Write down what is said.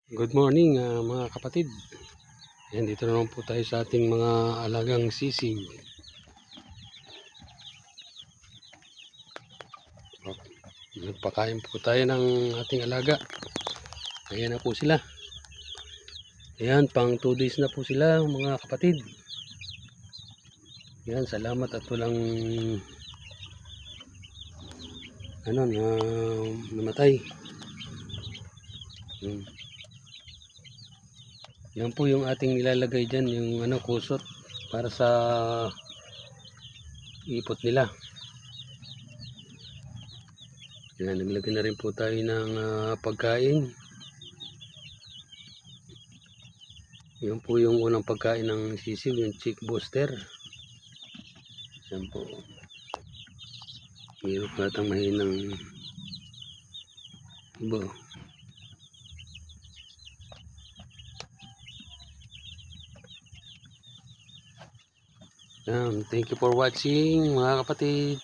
Good morning mga kapatid. Ayan, dito na naman po tayo sa ating mga alagang sisig. Nagpakain po tayo ng ating alaga. Ayan na po sila. Ayan, pang 2 days na po sila mga kapatid. Ayan, salamat at walang namatay. Yan po yung ating nilalagay dyan, yung kusot para sa ipot nila. Yan, naglagay na rin po tayo ng pagkain. Yan po yung unang pagkain ng sisiw, yung chick booster. Yan po. Mayroon pa natang mahinang iba. Thank you for watching mga kapatid.